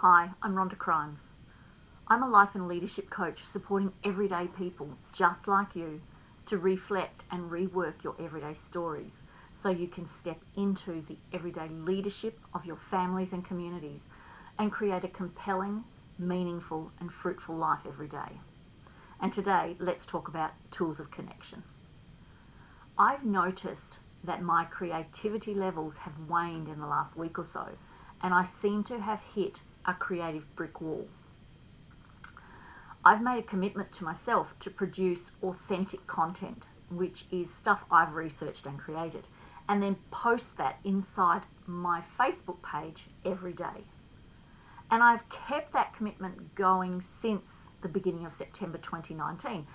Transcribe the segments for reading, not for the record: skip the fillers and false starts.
Hi, I'm Rhonda Chrimes. I'm a life and leadership coach supporting everyday people just like you to reflect and rework your everyday stories so you can step into the everyday leadership of your families and communities and create a compelling, meaningful and fruitful life every day. And today, let's talk about tools of connection. I've noticed that my creativity levels have waned in the last week or so, and I seem to have hit a creative brick wall. I've made a commitment to myself to produce authentic content, which is stuff I've researched and created, and then post that inside my Facebook page every day. And I've kept that commitment going since the beginning of September 2019,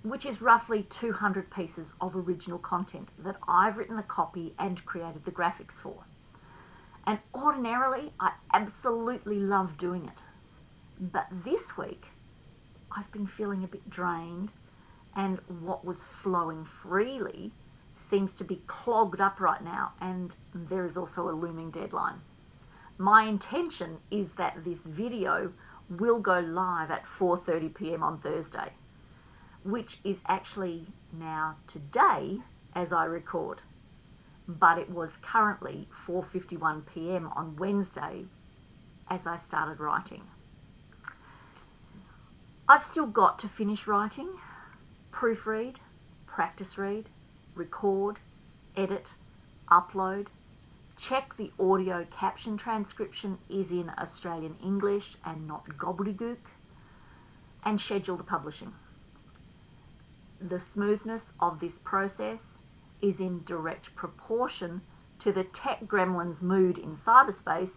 which is roughly 200 pieces of original content that I've written the copy and created the graphics for. And ordinarily, I absolutely love doing it. But this week, I've been feeling a bit drained, and what was flowing freely seems to be clogged up right now, and there is also a looming deadline. My intention is that this video will go live at 4:30 p.m. on Thursday, which is actually now today as I record. But it was currently 4:51 p.m. on Wednesday as I started writing. I've still got to finish writing, proofread, practice read, record, edit, upload, check the audio caption transcription is in Australian English and not gobbledygook, and schedule the publishing. The smoothness of this process is in direct proportion to the tech gremlin's mood in cyberspace,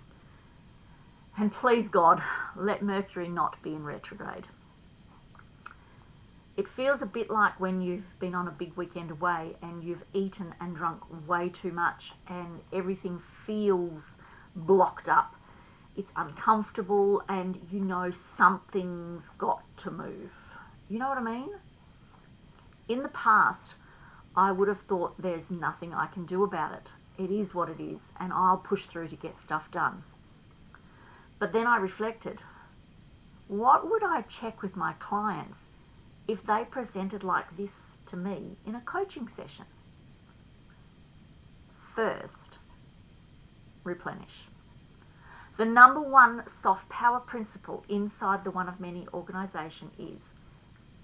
and please God, let Mercury not be in retrograde. It feels a bit like when you've been on a big weekend away and you've eaten and drunk way too much and everything feels blocked up. It's uncomfortable and you know something's got to move. You know what I mean? In the past, I would have thought there's nothing I can do about it. It is what it is, and I'll push through to get stuff done. But then I reflected, what would I check with my clients if they presented like this to me in a coaching session? First, replenish. The number one soft power principle inside the One of Many organisation is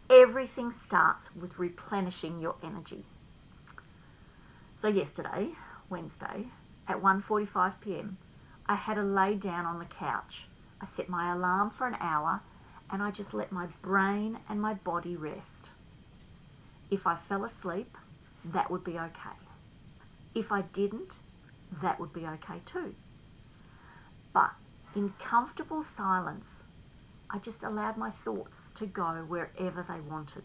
everything starts with replenishing your energy. So yesterday, Wednesday, at 1:45 p.m, I had a lay down on the couch. I set my alarm for an hour and I just let my brain and my body rest. If I fell asleep, that would be okay. If I didn't, that would be okay too. But in comfortable silence, I just allowed my thoughts to go wherever they wanted.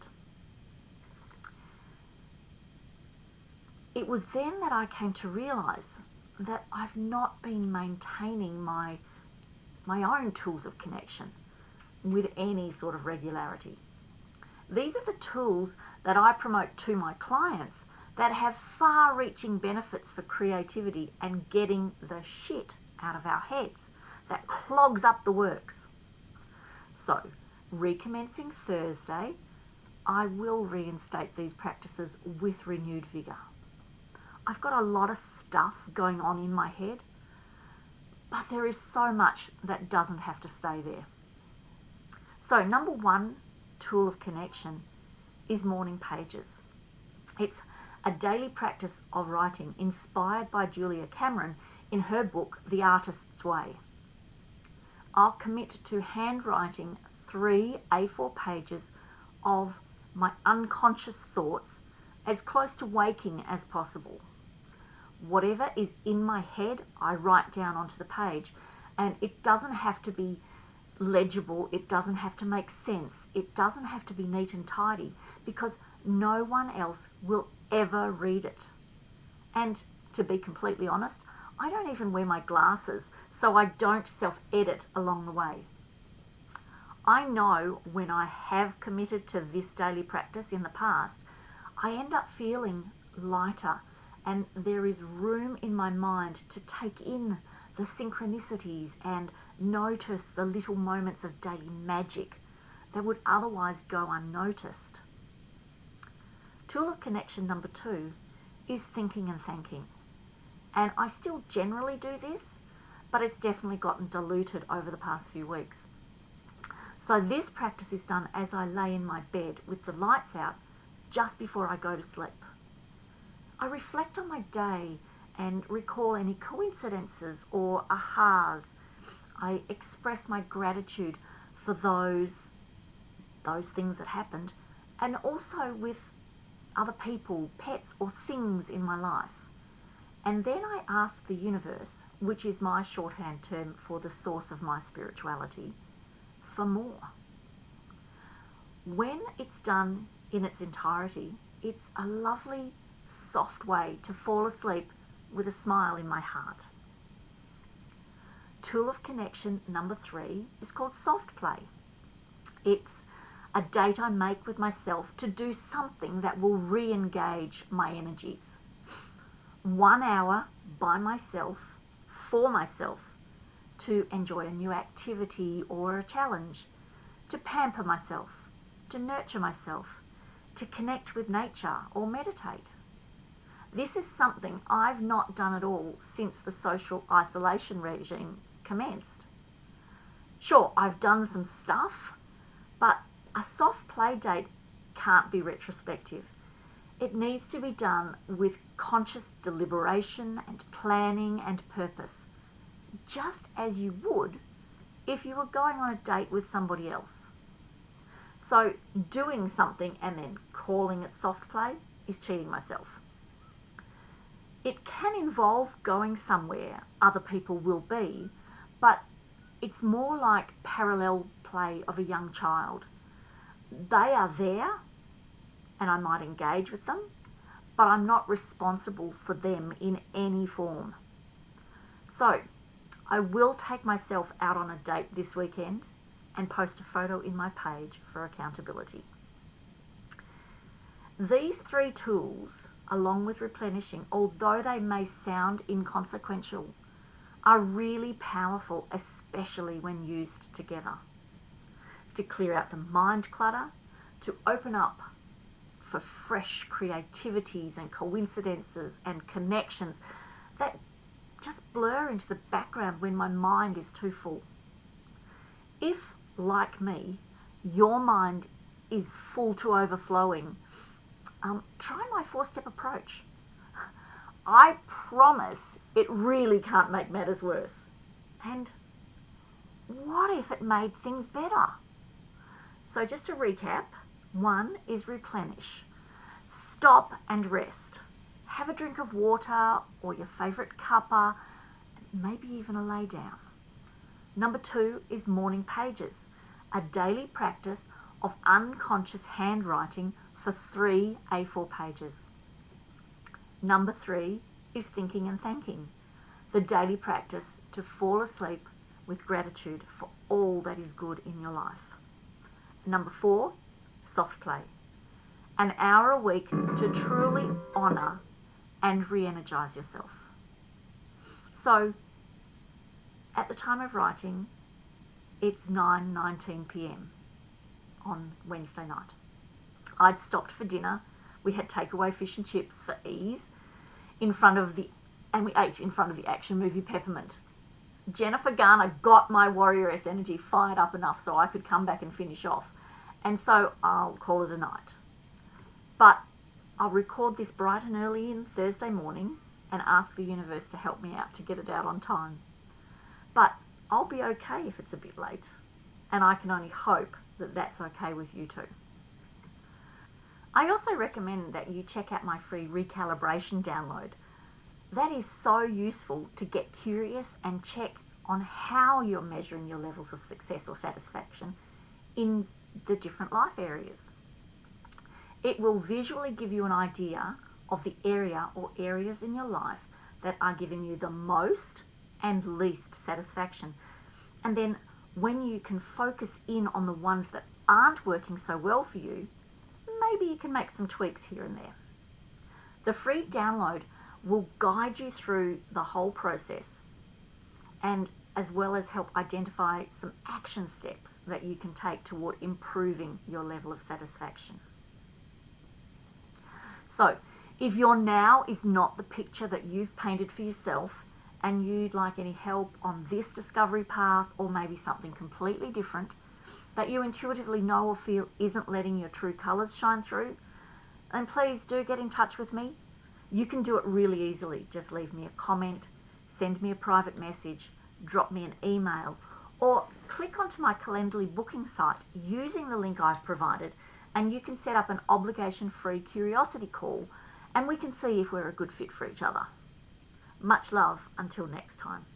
It was then that I came to realise that I've not been maintaining my own tools of connection with any sort of regularity. These are the tools that I promote to my clients that have far-reaching benefits for creativity and getting the shit out of our heads that clogs up the works. So, recommencing Thursday, I will reinstate these practices with renewed vigour. I've got a lot of stuff going on in my head, but there is so much that doesn't have to stay there. So, number one tool of connection is morning pages. It's a daily practice of writing inspired by Julia Cameron in her book, The Artist's Way. I'll commit to handwriting 3 A4 pages of my unconscious thoughts as close to waking as possible. Whatever is in my head, I write down onto the page, and it doesn't have to be legible, it doesn't have to make sense, it doesn't have to be neat and tidy, because no one else will ever read it. And to be completely honest, I don't even wear my glasses, so I don't self-edit along the way. I know when I have committed to this daily practice in the past, I end up feeling lighter and there is room in my mind to take in the synchronicities and notice the little moments of daily magic that would otherwise go unnoticed. Tool of connection number 2 is thinking and thanking. And I still generally do this, but it's definitely gotten diluted over the past few weeks. So this practice is done as I lay in my bed with the lights out just before I go to sleep. I reflect on my day and recall any coincidences or ahas. I express my gratitude for those things that happened, and also with other people, pets or things in my life. And then I ask the universe, which is my shorthand term for the source of my spirituality, for more. When it's done in its entirety, it's a lovely, soft way to fall asleep with a smile in my heart. Tool of connection number 3 is called soft play. It's a date I make with myself to do something that will re-engage my energies. 1 hour by myself, for myself, to enjoy a new activity or a challenge, to pamper myself, to nurture myself, to connect with nature or meditate. This is something I've not done at all since the social isolation regime commenced. Sure, I've done some stuff, but a soft play date can't be retrospective. It needs to be done with conscious deliberation and planning and purpose, just as you would if you were going on a date with somebody else. So doing something and then calling it soft play is cheating myself. It can involve going somewhere other people will be, but it's more like parallel play of a young child. They are there and I might engage with them, but I'm not responsible for them in any form. So I will take myself out on a date this weekend and post a photo in my page for accountability. These 3 tools, along with replenishing, although they may sound inconsequential, are really powerful, especially when used together. To clear out the mind clutter, to open up for fresh creativities and coincidences and connections that just blur into the background when my mind is too full. If, like me, your mind is full to overflowing, try my 4-step approach. I promise it really can't make matters worse. And what if it made things better? So just to recap, 1 is replenish. Stop and rest. Have a drink of water or your favourite cuppa, maybe even a lay down. Number 2 is morning pages, a daily practice of unconscious handwriting for 3 A4 pages. Number 3 is thinking and thanking, the daily practice to fall asleep with gratitude for all that is good in your life. Number 4, soft play, an hour a week to truly honour and re-energise yourself. So, at the time of writing, it's 9:19 p.m. on Wednesday night. I'd stopped for dinner. We had takeaway fish and chips for ease and we ate in front of the action movie Peppermint. Jennifer Garner got my warrioress energy fired up enough so I could come back and finish off. And so I'll call it a night. But I'll record this bright and early in Thursday morning and ask the universe to help me out to get it out on time. But I'll be okay if it's a bit late, and I can only hope that that's okay with you too. I also recommend that you check out my free recalibration download. That is so useful to get curious and check on how you're measuring your levels of success or satisfaction in the different life areas. It will visually give you an idea of the area or areas in your life that are giving you the most and least satisfaction. And then when you can focus in on the ones that aren't working so well for you, maybe you can make some tweaks here and there. The free download will guide you through the whole process. and as well as help identify some action steps that you can take toward improving your level of satisfaction. So, if your now is not the picture that you've painted for yourself and you'd like any help on this discovery path, or maybe something completely different that you intuitively know or feel isn't letting your true colours shine through, then please do get in touch with me. You can do it really easily. Just leave me a comment, send me a private message, drop me an email, or click onto my Calendly booking site using the link I've provided, and you can set up an obligation-free curiosity call, and we can see if we're a good fit for each other. Much love until next time.